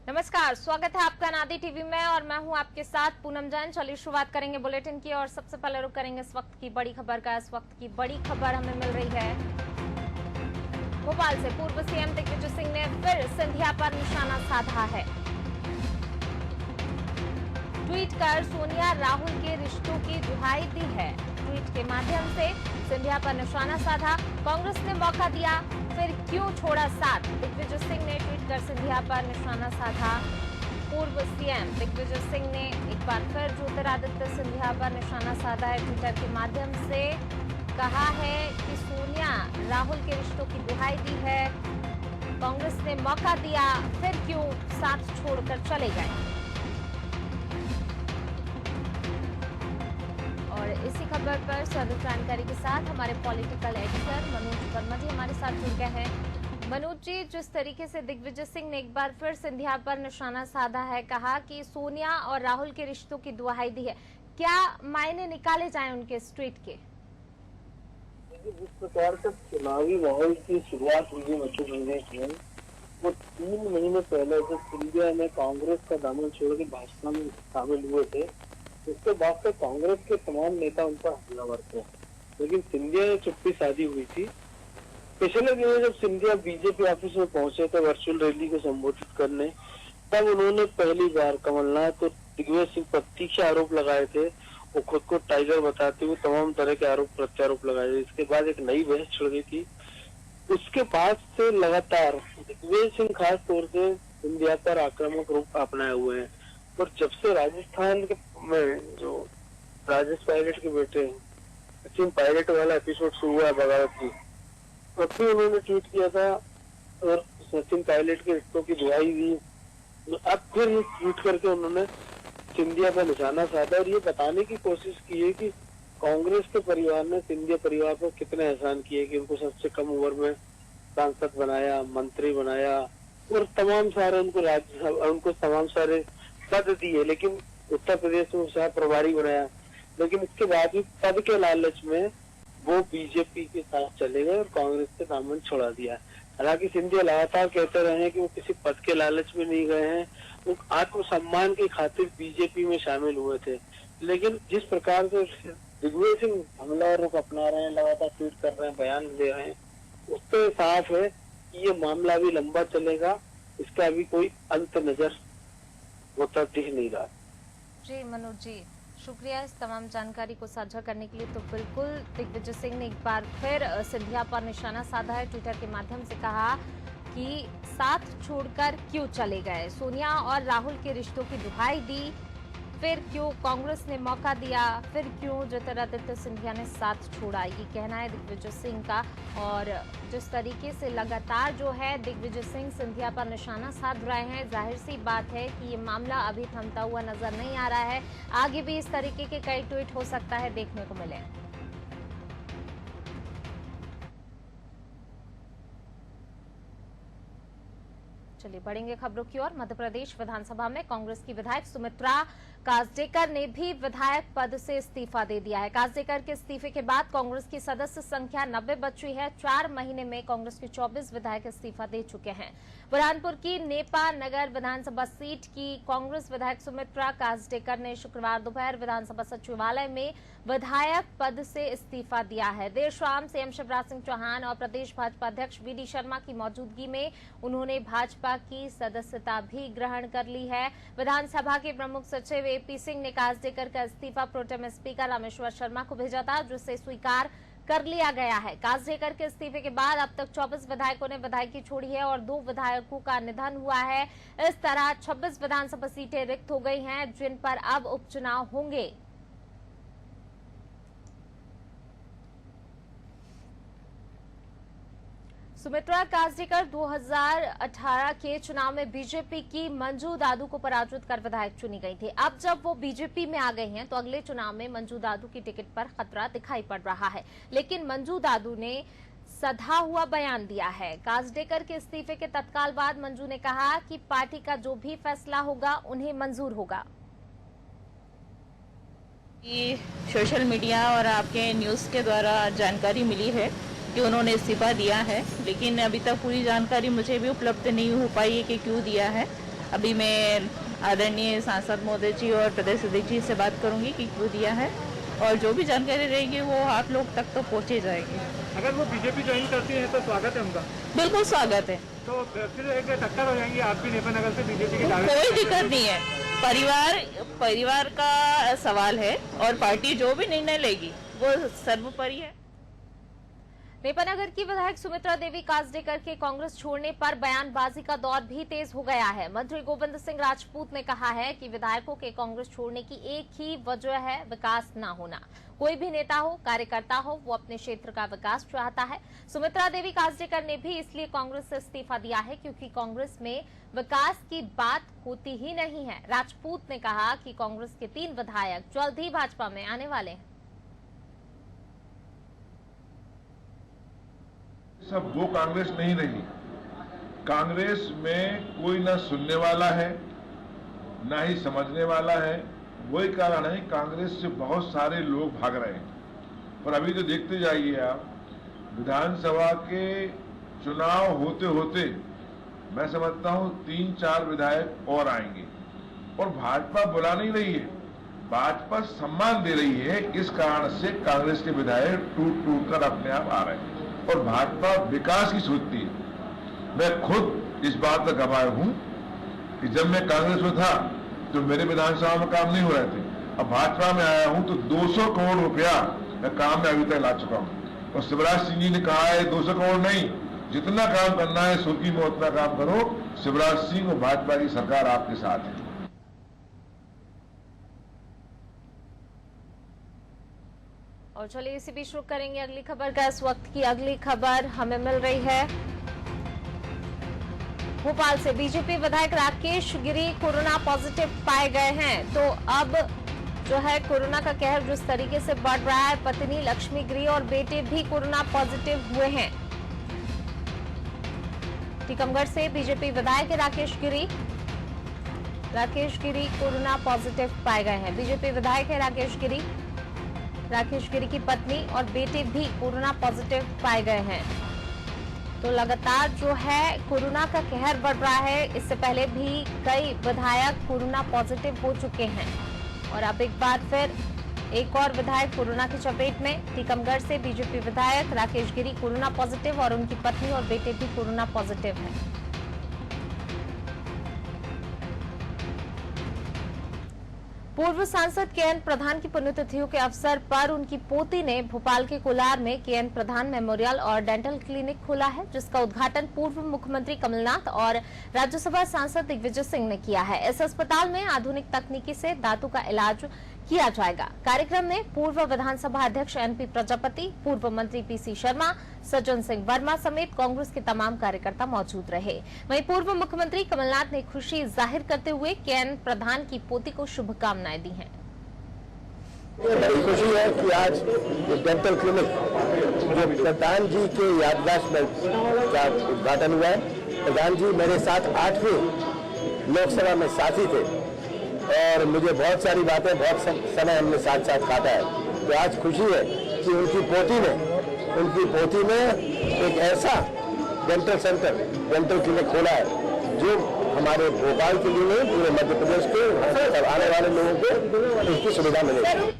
नमस्कार, स्वागत है आपका नादी टीवी में और मैं हूं आपके साथ पूनम जैन। चलिए शुरुआत करेंगे बुलेटिन की और सबसे पहले रुक करेंगे इस वक्त की बड़ी खबर का। इस वक्त की बड़ी खबर हमें मिल रही है भोपाल से। पूर्व सीएम दिग्विजय सिंह ने फिर सिंधिया पर निशाना साधा है। ट्वीट कर सोनिया राहुल के रिश्तों की दुहाई दी है। ट्वीट के माध्यम से सिंधिया पर निशाना साधा। कांग्रेस ने मौका दिया फिर क्यों छोड़ा साथ। दिग्विजय सिंह ने ट्वीट कर सिंधिया पर निशाना साधा। पूर्व सीएम दिग्विजय सिंह ने एक बार फिर ज्योतिरादित्य सिंधिया पर निशाना साधा है। ट्विटर के माध्यम से कहा है कि सोनिया राहुल के रिश्तों की दुहाई दी है। कांग्रेस ने मौका दिया फिर क्यों साथ छोड़कर चले गए। और इसी खबर पर ज्यादा जानकारी के साथ हमारे पॉलिटिकल एडिटर मनोज वर्मा जी हमारे साथ जुड़ गए हैं। मनोज जी, जिस तरीके से दिग्विजय सिंह ने एक बार फिर सिंधिया पर निशाना साधा है, कहा कि सोनिया और राहुल के रिश्तों की दुहाई दी है, क्या मायने निकाले जाएं उनके इस ट्वीट के? जिस प्रकार का चुनावी माहौल की शुरुआत हुई है मध्य प्रदेश में, वो 3 महीने पहले जब सिंधिया ने कांग्रेस का दामन छोड़ के भाजपा में शामिल हुए थे, उसके बाद से कांग्रेस के तमाम नेता उन पर हमलावर थे। लेकिन सिंधिया ने चुप्पी साधी हुई थी। पिछले दिनों जब सिंधिया बीजेपी ऑफिस में पहुंचे थे वर्चुअल रैली को संबोधित करने, तब उन्होंने पहली बार कमलनाथ और दिग्विजय सिंह पर तीखे आरोप लगाए थे। वो खुद को टाइगर बताते हुए तमाम तरह के आरोप प्रत्यारोप लगाए थे। इसके बाद एक नई बहस छिड़ गई थी। उसके बाद से लगातार दिग्विजय सिंह खास तौर से सिंधिया पर आक्रामक रूप अपनाए हुए हैं। और जब से राजस्थान के में जो राजेश पायलट के बेटे सचिन पायलट वाला एपिसोड शुरू हुआ बगावत की, तब भी उन्होंने ट्वीट किया था और सचिन पायलट के रिश्तों की दुहाई दी। अब फिर ये ट्वीट करके उन्होंने सिंधिया पर निशाना साधा और ये बताने की कोशिश की है कि कांग्रेस के परिवार ने सिंधिया परिवार पर कितने एहसान किए कि उनको सबसे कम उम्र में सांसद बनाया, मंत्री बनाया और तमाम सारे उनको तमाम सारे पद दिए। लेकिन उत्तर प्रदेश में सह प्रभारी बनाया, लेकिन इसके बाद भी पद के लालच में वो बीजेपी के साथ चले गए और कांग्रेस से दामन छोड़ा दिया। हालांकि सिंधिया लगातार कहते रहे हैं कि वो किसी पद के लालच में नहीं गए हैं, वो आत्मसम्मान की खातिर बीजेपी में शामिल हुए थे। लेकिन जिस प्रकार से दिग्विजय सिंह हमलावर रुख अपना रहे हैं, लगातार ट्वीट कर रहे हैं, बयान दे रहे हैं, उससे साफ है कि ये मामला अभी लंबा चलेगा। इसका अभी कोई अंत नजर होता दिख नहीं रहा। जी मनोज जी, शुक्रिया इस तमाम जानकारी को साझा करने के लिए। तो बिल्कुल दिग्विजय सिंह ने एक बार फिर सिंधिया पर निशाना साधा है। ट्विटर के माध्यम से कहा कि साथ छोड़कर क्यों चले गए। सोनिया और राहुल के रिश्तों की दुहाई दी, फिर क्यों कांग्रेस ने मौका दिया, फिर क्यों ज्योतिरादित्य सिंधिया ने साथ छोड़ा, ये कहना है दिग्विजय सिंह का। और जिस तरीके से लगातार जो है दिग्विजय सिंह सिंधिया पर निशाना साध रहे हैं, जाहिर सी बात है कि ये मामला अभी थमता हुआ नजर नहीं आ रहा है। आगे भी इस तरीके के कई ट्वीट हो सकता है देखने को मिले। चलिए बढ़ेंगे खबरों की ओर। मध्य प्रदेश विधानसभा में कांग्रेस की विधायक सुमित्रा काजडेकर ने भी विधायक पद से इस्तीफा दे दिया है। काजडेकर के इस्तीफे के बाद कांग्रेस की सदस्य संख्या 90 बच चुकी है। 4 महीने में कांग्रेस के 24 विधायक इस्तीफा दे चुके हैं। बुरहानपुर की नेपा नगर विधानसभा सीट की कांग्रेस विधायक सुमित्रा काजडेकर ने शुक्रवार दोपहर विधानसभा सचिवालय में विधायक पद से इस्तीफा दिया है। देर शाम सीएम शिवराज सिंह चौहान और प्रदेश भाजपा अध्यक्ष वी डी शर्मा की मौजूदगी में उन्होंने भाजपा की सदस्यता भी ग्रहण कर ली है। विधानसभा के प्रमुख सचिव एपी सिंह ने काजडेकर का इस्तीफा प्रोटेम स्पीकर रामेश्वर शर्मा को भेजा था, जिसे स्वीकार कर लिया गया है। काजडेकर के इस्तीफे के बाद अब तक 24 विधायकों ने विधायकी छोड़ी है और 2 विधायकों का निधन हुआ है। इस तरह 26 विधानसभा सीटें रिक्त हो गई हैं, जिन पर अब उपचुनाव होंगे। सुमित्रा काजडेकर 2018 के चुनाव में बीजेपी की मंजू दादू को पराजित कर विधायक चुनी गई थी। अब जब वो बीजेपी में आ गए हैं तो अगले चुनाव में मंजू दादू की टिकट पर खतरा दिखाई पड़ रहा है। लेकिन मंजू दादू ने सधा हुआ बयान दिया है। काजडेकर के इस्तीफे के तत्काल बाद मंजू ने कहा कि पार्टी का जो भी फैसला होगा उन्हें मंजूर होगा। सोशल मीडिया और आपके न्यूज़ के द्वारा जानकारी मिली है कि उन्होंने इस्तीफा दिया है, लेकिन अभी तक पूरी जानकारी मुझे भी उपलब्ध नहीं हो पाई है कि क्यों दिया है। अभी मैं आदरणीय सांसद महोदय जी और प्रदेश अध्यक्ष जी से बात करूंगी कि क्यों दिया है, और जो भी जानकारी रहेगी वो आप लोग तक तो पहुंचे जाएगी। अगर वो बीजेपी ज्वाइन करती है तो स्वागत है उनका? बिल्कुल स्वागत है। तो फिर एक टक्कर हो जाएंगी आपकी नेपानगर से बीजेपी की? कोई दिक्कत नहीं है, परिवार का सवाल है और पार्टी जो भी निर्णय लेगी वो सर्वोपरि है। नेपानगर की विधायक सुमित्रा देवी काजडेकर के कांग्रेस छोड़ने पर बयानबाजी का दौर भी तेज हो गया है। मंत्री गोविंद सिंह राजपूत ने कहा है कि विधायकों के कांग्रेस छोड़ने की एक ही वजह है, विकास न होना। कोई भी नेता हो, कार्यकर्ता हो, वो अपने क्षेत्र का विकास चाहता है। सुमित्रा देवी काजडेकर ने भी इसलिए कांग्रेस से इस्तीफा दिया है क्योंकि कांग्रेस में विकास की बात होती ही नहीं है। राजपूत ने कहा कि कांग्रेस के 3 विधायक जल्द ही भाजपा में आने वाले हैं। सब वो कांग्रेस नहीं रही। कांग्रेस में कोई ना सुनने वाला है ना ही समझने वाला है। वही कारण है कांग्रेस से बहुत सारे लोग भाग रहे हैं। पर अभी तो देखते जाइए आप, विधानसभा के चुनाव होते होते मैं समझता हूं 3-4 विधायक और आएंगे। और भाजपा बुला नहीं रही है, भाजपा सम्मान दे रही है। इस कारण से कांग्रेस के विधायक टूट कर अपने आप आ रहे हैं और भाजपा विकास की सोचती है। मैं खुद इस बात का गवाह हूं कि जब मैं कांग्रेस में था तो मेरे विधानसभा में काम नहीं हो रहे थे। अब भाजपा में आया हूं तो 200 करोड़ रुपया मैं काम में अभी तक ला चुका हूं। और शिवराज सिंह जी ने कहा है 200 करोड़ नहीं, जितना काम करना है सुर्खी में उतना काम करो। शिवराज सिंह और भाजपा की सरकार आपके साथ है। और चलिए इसी बीच रुक करेंगे अगली खबर का। इस वक्त की अगली खबर हमें मिल रही है भोपाल से। बीजेपी विधायक राकेश गिरी कोरोना पॉजिटिव पाए गए हैं। तो अब जो है कोरोना का कहर जिस तरीके से बढ़ रहा है, पत्नी लक्ष्मी गिरी और बेटे भी कोरोना पॉजिटिव हुए हैं। टीकमगढ़ से बीजेपी विधायक राकेश गिरी कोरोना पॉजिटिव पाए गए हैं। बीजेपी विधायक है राकेश गिरी की पत्नी और बेटे भी कोरोना पॉजिटिव पाए गए हैं। तो लगातार जो है कोरोना का कहर बढ़ रहा है। इससे पहले भी कई विधायक कोरोना पॉजिटिव हो चुके हैं और अब एक बार फिर एक और विधायक कोरोना की चपेट में। टीकमगढ़ से बीजेपी विधायक राकेश गिरी कोरोना पॉजिटिव और उनकी पत्नी और बेटे भी कोरोना पॉजिटिव हैं। पूर्व सांसद केएन प्रधान की पुण्यतिथियों के अवसर पर उनकी पोती ने भोपाल के कोलार में केएन प्रधान मेमोरियल और डेंटल क्लिनिक खोला है, जिसका उद्घाटन पूर्व मुख्यमंत्री कमलनाथ और राज्यसभा सांसद दिग्विजय सिंह ने किया है। इस अस्पताल में आधुनिक तकनीकी से दांतों का इलाज किया जाएगा। कार्यक्रम में पूर्व विधानसभा अध्यक्ष एनपी प्रजापति, पूर्व मंत्री पीसी शर्मा, सज्जन सिंह वर्मा समेत कांग्रेस के तमाम कार्यकर्ता मौजूद रहे। वहीं पूर्व मुख्यमंत्री कमलनाथ ने खुशी जाहिर करते हुए केएन प्रधान की पोती को शुभकामनाएं दी हैं। बड़ी खुशी है कि आज डेंटल क्लिनिक जो प्रधान जी के याददाश्त में का उद्घाटन हुआ है। प्रधान जी मेरे साथ 8वीं लोकसभा में साथी थे और मुझे बहुत सारी बातें बहुत समय हमने साथ साथ काटा है। तो आज खुशी है कि उनकी पोती ने एक ऐसा डेंटल सेंटर, डेंटल क्लिनिक खोला है जो हमारे भोपाल के लिए नहीं, पूरे मध्य प्रदेश के आने वाले लोगों को इसकी सुविधा मिलेगी।